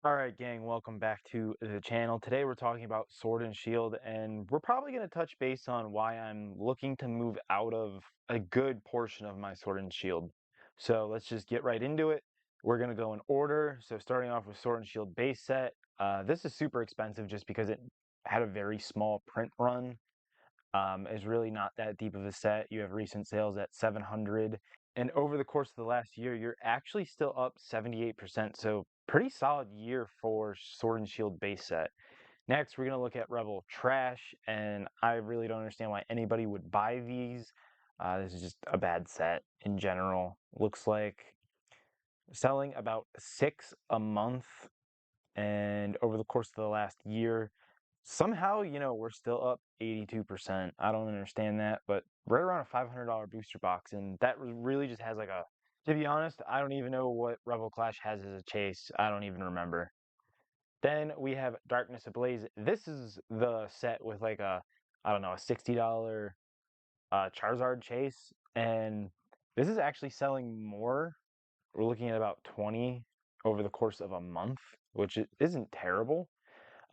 Alright gang, welcome back to the channel. Today we're talking about Sword and Shield, and we're probably going to touch base on why I'm looking to move out of a good portion of my Sword and Shield. So let's just get right into it. We're going to go in order. So starting off with Sword and Shield base set. This is super expensive just because it had a very small print run. Is really not that deep of a set. You have recent sales at 700, and over the course of the last year, you're actually still up 78%. So pretty solid year for Sword and Shield base set. Next, we're gonna look at Rebel Trash, and I really don't understand why anybody would buy these. This is just a bad set in general. Looks like selling about 6 a month, and over the course of the last year, somehow, we're still up 82%. I don't understand that, but right around a $500 booster box, and that really just has like a, to be honest, I don't even know what Rebel Clash has as a chase. I don't even remember. Then we have Darkness Ablaze. This is the set with like a, I don't know, a $60 Charizard chase, and this is actually selling more. We're looking at about 20 over the course of a month, which isn't terrible.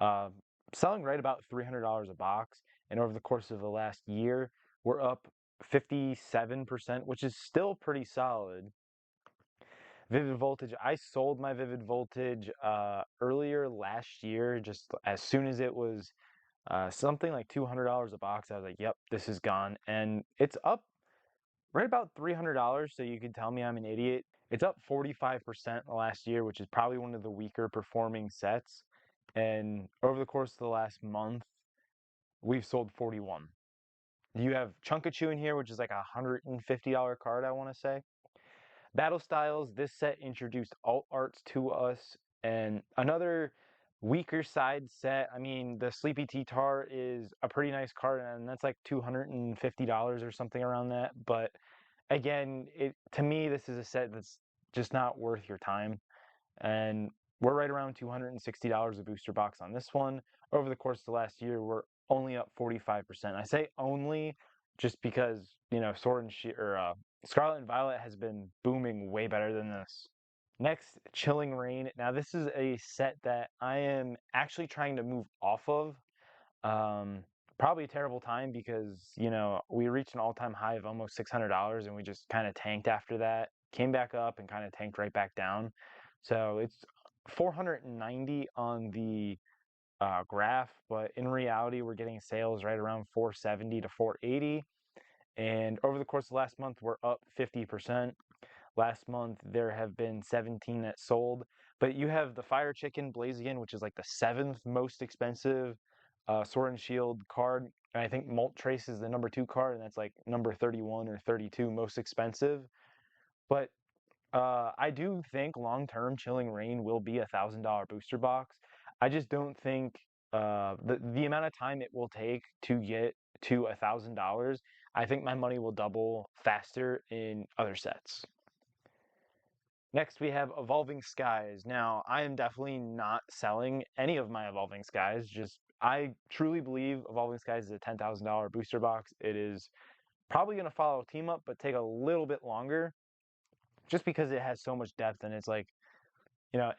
Uh, Selling right about $300 a box, and over the course of the last year, we're up 57%, which is still pretty solid. Vivid Voltage, I sold my Vivid Voltage earlier last year, just as soon as it was something like $200 a box. I was like, yep, this is gone. And it's up right about $300, so you can tell me I'm an idiot. It's up 45% last year, which is probably one of the weaker performing sets. And over the course of the last month, we've sold 41. You have Chunkachu in here, which is like a $150 card, I want to say. Battle Styles, this set introduced alt arts to us, and another weaker side set. I mean, the Sleepy T-Tar is a pretty nice card, and that's like $250 or something around that. But again, to me, this is a set that's just not worth your time. And we're right around $260 a booster box on this one. Over the course of the last year, we're only up 45%. I say only just because, Sword and Shield or Scarlet and Violet has been booming way better than this. Next, Chilling Reign. Now, this is a set that I am actually trying to move off of. Um, Probably a terrible time because, we reached an all-time high of almost $600 and we just kind of tanked after that, came back up and kind of tanked right back down. So it's 490 on the graph, but in reality, we're getting sales right around 470 to 480. And over the course of last month, we're up 50%. Last month, there have been 17 that sold. But you have the Fire Chicken Blaziken, which is like the 7th most expensive Sword and Shield card. And I think Moltres is the number 2 card, and that's like number 31 or 32 most expensive. But I do think long-term Chilling Reign will be $1,000 booster box. I just don't think the amount of time it will take to get to $1,000. I think my money will double faster in other sets. Next, we have Evolving Skies. Now, I am definitely not selling any of my Evolving Skies. Just I truly believe Evolving Skies is a $10,000 booster box. It is probably going to follow Team Up, but take a little bit longer, just because it has so much depth, and it's like,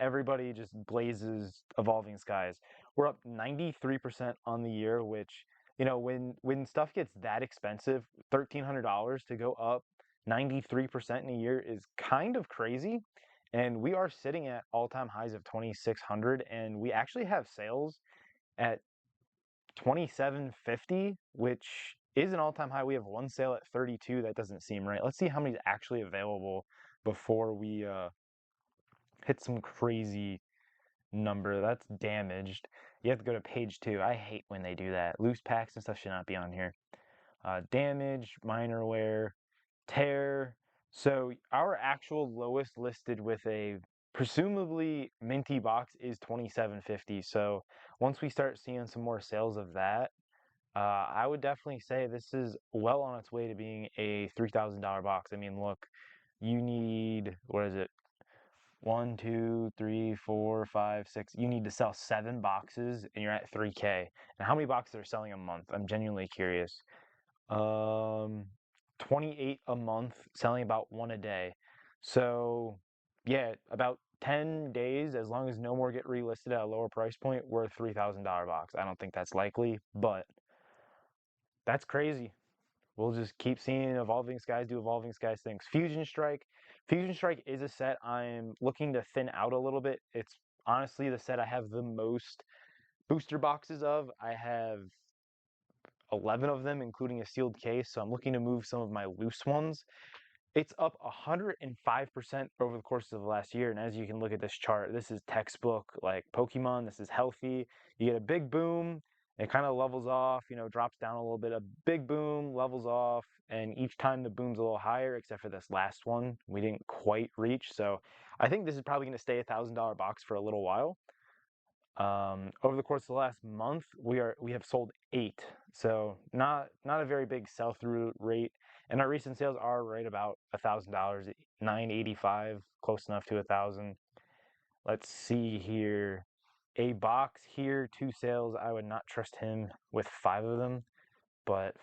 everybody just blazes Evolving Skies. We're up 93% on the year, which, when stuff gets that expensive, $1,300 to go up 93% in a year is kind of crazy. And we are sitting at all-time highs of 2,600, and we actually have sales at 2,750, which is an all-time high. We have one sale at 32. That doesn't seem right. Let's see how many is actually available before we hit some crazy number. That's damaged. You have to go to page 2. I hate when they do that. Loose packs and stuff should not be on here. Damage, minor wear, tear. So our actual lowest listed with a presumably minty box is 2,750. So once we start seeing some more sales of that, I would definitely say this is well on its way to being a $3,000 box. I mean, look, you need, what is it? 1, 2, 3, 4, 5, 6. You need to sell 7 boxes and you're at 3K. And how many boxes are selling a month? I'm genuinely curious. 28 a month, selling about 1 a day. So yeah, about 10 days, as long as no more get relisted at a lower price point, we're a $3,000 box. I don't think that's likely, but that's crazy. We'll just keep seeing Evolving Skies do Evolving Skies things. Fusion Strike. Fusion Strike is a set I'm looking to thin out a little bit. It's honestly the set I have the most booster boxes of. I have 11 of them, including a sealed case, so I'm looking to move some of my loose ones. It's up 105% over the course of the last year, and as you can look at this chart, this is textbook like Pokemon. This is healthy. You get a big boom, it kind of levels off, drops down a little bit. A big boom, levels off, and each time the boom's a little higher, except for this last one, we didn't quite reach. So I think this is probably going to stay $1,000 box for a little while. Over the course of the last month, we have sold 8, so not a very big sell-through rate, and our recent sales are right about $1,000, 985, close enough to 1,000. Let's see here, a box here, 2 sales. I would not trust him with 5 of them, but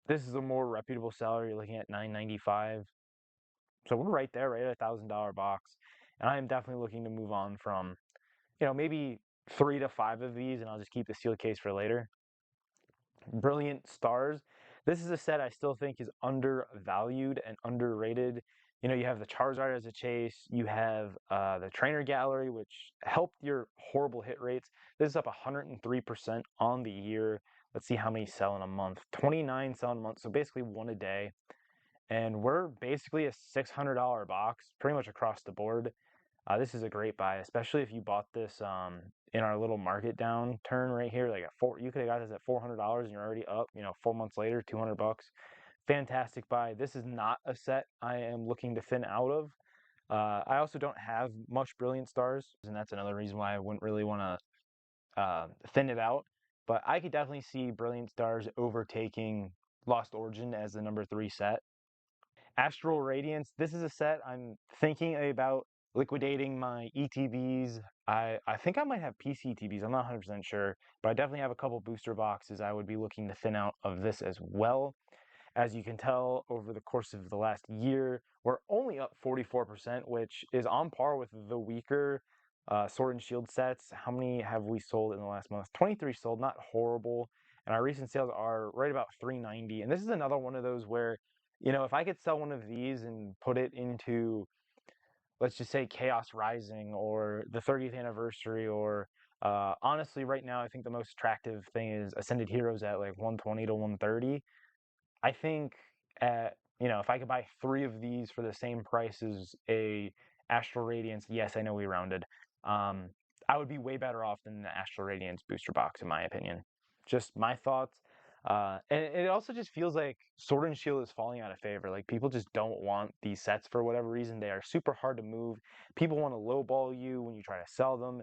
this is a more reputable seller. You're looking at 995, so we're right there, right at $1,000 box, and I am definitely looking to move on from maybe 3 to 5 of these, and I'll just keep the sealed case for later. Brilliant Stars. This is a set I still think is undervalued and underrated. You have the Charizard as a chase. You have the Trainer Gallery, which helped your horrible hit rates. This is up 103% on the year. Let's see how many sell in a month. 29 sell in a month, so basically 1 a day. And we're basically a $600 box, pretty much across the board. This is a great buy, especially if you bought this in our little market downturn right here. Like you could have got this at $400 and you're already up. 4 months later, 200 bucks. Fantastic buy. This is not a set I am looking to thin out of. I also don't have much Brilliant Stars, and that's another reason why I wouldn't really want to thin it out. But I could definitely see Brilliant Stars overtaking Lost Origin as the number 3 set. Astral Radiance. This is a set I'm thinking about liquidating my ETBs. I think I might have PCTBs. I'm not 100% sure, but I definitely have a couple booster boxes I would be looking to thin out of this as well. As you can tell, over the course of the last year, we're only up 44%, which is on par with the weaker Sword and Shield sets. How many have we sold in the last month? 23 sold, not horrible. And our recent sales are right about 390. And this is another one of those where, if I could sell one of these and put it into, let's just say, Chaos Rising or the 30th anniversary, or honestly, right now, I think the most attractive thing is Ascended Heroes at like 120 to 130. I think if I could buy 3 of these for the same price as a Astral Radiance, yes, I know we rounded. I would be way better off than the Astral Radiance booster box, in my opinion. Just my thoughts. And it also just feels like Sword and Shield is falling out of favor. Like, people just don't want these sets for whatever reason. They are super hard to move. People want to lowball you when you try to sell them,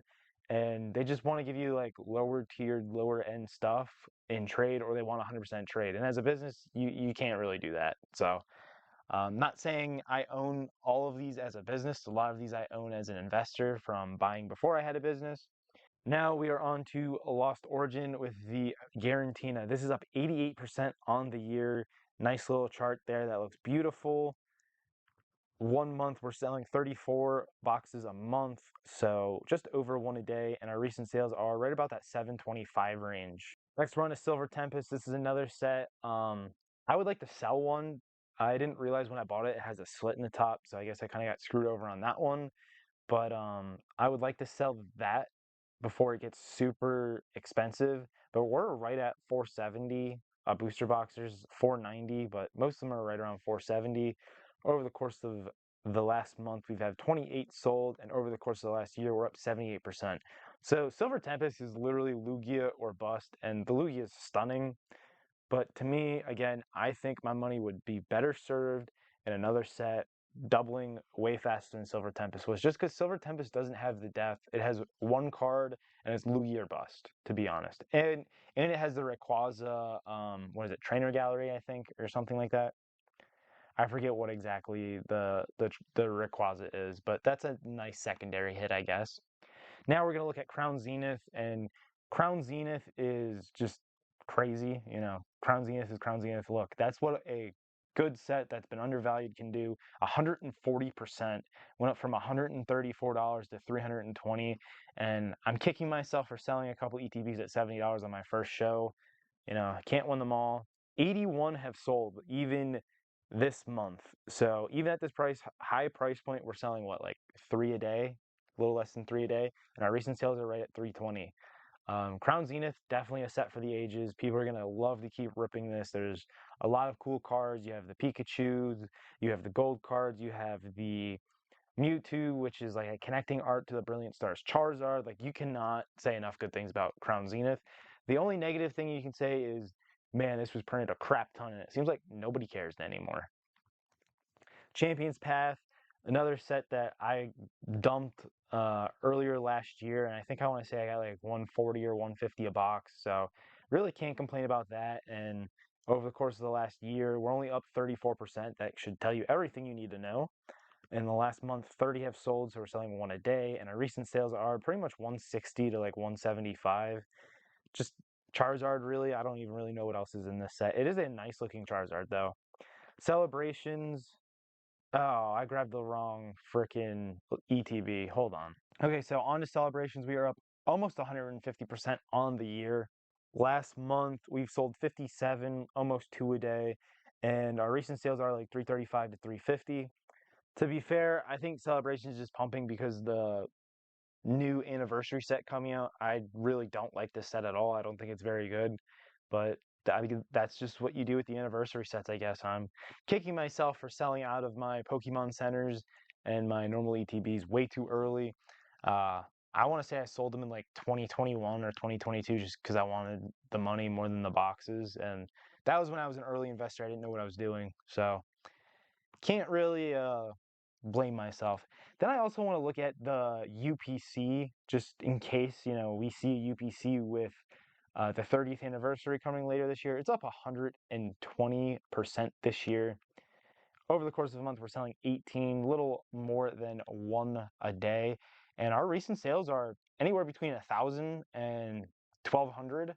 and they just want to give you like lower tiered, lower end stuff in trade, or they want 100% trade. And as a business, you can't really do that. So not saying I own all of these as a business. A lot of these I own as an investor from buying before I had a business. Now we are on to Lost Origin with the Garantina. This is up 88% on the year. Nice little chart there. That looks beautiful. 1 month, we're selling 34 boxes a month, so just over 1 a day, and our recent sales are right about that 725 range. Next run is Silver Tempest. This is another set. I would like to sell one. I didn't realize when I bought it, it has a slit in the top, so I guess I kind of got screwed over on that one. But I would like to sell that before it gets super expensive. But we're right at 470. Booster boxers 490, but most of them are right around 470. Over the course of the last month, we've had 28 sold, and over the course of the last year, we're up 78%. So Silver Tempest is literally Lugia or bust, and the Lugia is stunning. But to me, again, I think my money would be better served in another set, doubling way faster than Silver Tempest was, just because Silver Tempest doesn't have the depth. It has 1 card, and it's Lugia or bust, to be honest. And it has the Rayquaza, what is it, Trainer Gallery, I think, or something like that. I forget what exactly the Rayquaza is, but that's a nice secondary hit, I guess. Now we're going to look at Crown Zenith, and Crown Zenith is just crazy. Crown Zenith is Crown Zenith. Look, that's what a good set that's been undervalued can do. 140% went up from $134 to $320, and I'm kicking myself for selling a couple ETBs at $70 on my first show. I can't win them all. 81 have sold even this month. So even at this high price point, we're selling what, like 3 a day, a little less than 3 a day, and our recent sales are right at 320. Crown Zenith, definitely a set for the ages. People are gonna love to keep ripping this. There's a lot of cool cards. You have the Pikachus, you have the gold cards, you have the Mewtwo, which is like a connecting art to the Brilliant Stars Charizard. Like, you cannot say enough good things about Crown Zenith. The only negative thing you can say is, man, this was printed a crap ton, and it seems like nobody cares anymore. Champions Path, another set that I dumped earlier last year, and I think I want to say I got like 140 or 150 a box, so really can't complain about that. And over the course of the last year, we're only up 34%. That should tell you everything you need to know. In the last month, 30 have sold, so we're selling one a day, and our recent sales are pretty much 160 to like 175. Just Charizard, really. I don't even really know what else is in this set. It is a nice looking Charizard, though. Celebrations. Oh, I grabbed the wrong freaking ETB. Hold on. Okay, so on to celebrations. We are up almost 150% on the year. Last month, we've sold 57, almost 2 a day, and our recent sales are like 335 to 350. To be fair, I think Celebration is just pumping because the new anniversary set coming out. I really don't like this set at all. I don't think it's very good, but I mean, that's just what you do with the anniversary sets, I guess. I'm kicking myself for selling out of my Pokemon centers and my normal ETBs way too early. Uh, I want to say I sold them in like 2021 or 2022 just because I wanted the money more than the boxes. And that was when I was an early investor. I didn't know what I was doing. So can't really blame myself. Then I also want to look at the UPC just in case, we see a UPC with the 30th anniversary coming later this year. It's up 120% this year. Over the course of the month, we're selling 18, little more than one a day. And our recent sales are anywhere between 1,000 and 1,200.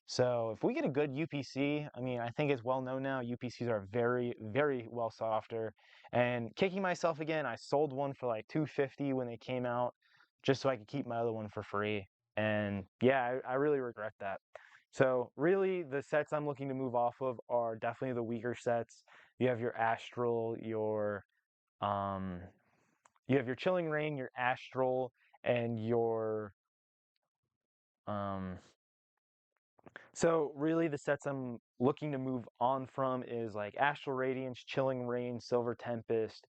So if we get a good UPC, I mean, I think it's well known now, UPCs are very, very well sought after. And kicking myself again, I sold one for like 250 when they came out, just so I could keep my other one for free. And yeah, I really regret that. So really, the sets I'm looking to move off of are definitely the weaker sets. You have your Astral, um, you have your Chilling Reign, your Astral, and your um, So really the sets I'm looking to move on from is like Astral Radiance, Chilling Reign, Silver Tempest.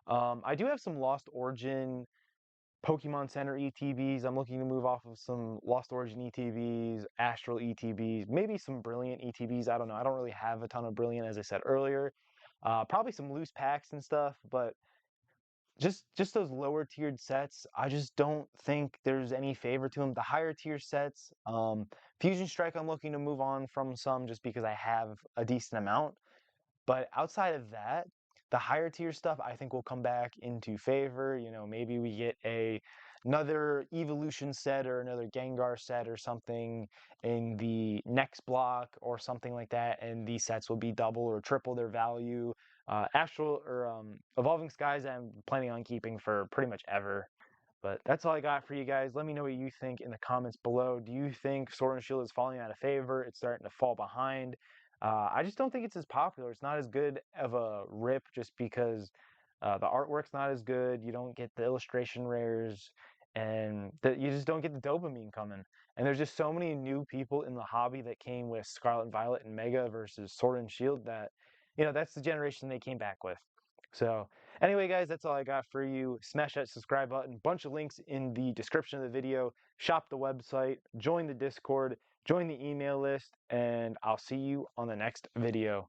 I do have some Lost Origin Pokemon Center ETBs. I'm looking to move off of some Lost Origin ETBs, Astral ETBs, maybe some Brilliant ETBs. I don't know. I don't really have a ton of Brilliant, as I said earlier. Probably some loose packs and stuff, but just those lower tiered sets, I just don't think there's any favor to them. The higher tier sets, Fusion Strike, I'm looking to move on from some just because I have a decent amount. But outside of that, the higher tier stuff I think will come back into favor. Maybe we get another evolution set or another Gengar set or something in the next block or something like that, and these sets will be double or triple their value. Astral or Evolving Skies, I'm planning on keeping for pretty much ever. But that's all I got for you guys. Let me know what you think in the comments below. Do you think Sword and Shield is falling out of favor? It's starting to fall behind. I just don't think it's as popular. It's not as good of a rip just because the artwork's not as good. You don't get the illustration rares, and you just don't get the dopamine coming. And there's just so many new people in the hobby that came with Scarlet and Violet and Mega versus Sword and Shield that, that's the generation they came back with. So anyway, guys, that's all I got for you. Smash that subscribe button. Bunch of links in the description of the video. Shop the website, join the Discord, join the email list, and I'll see you on the next video.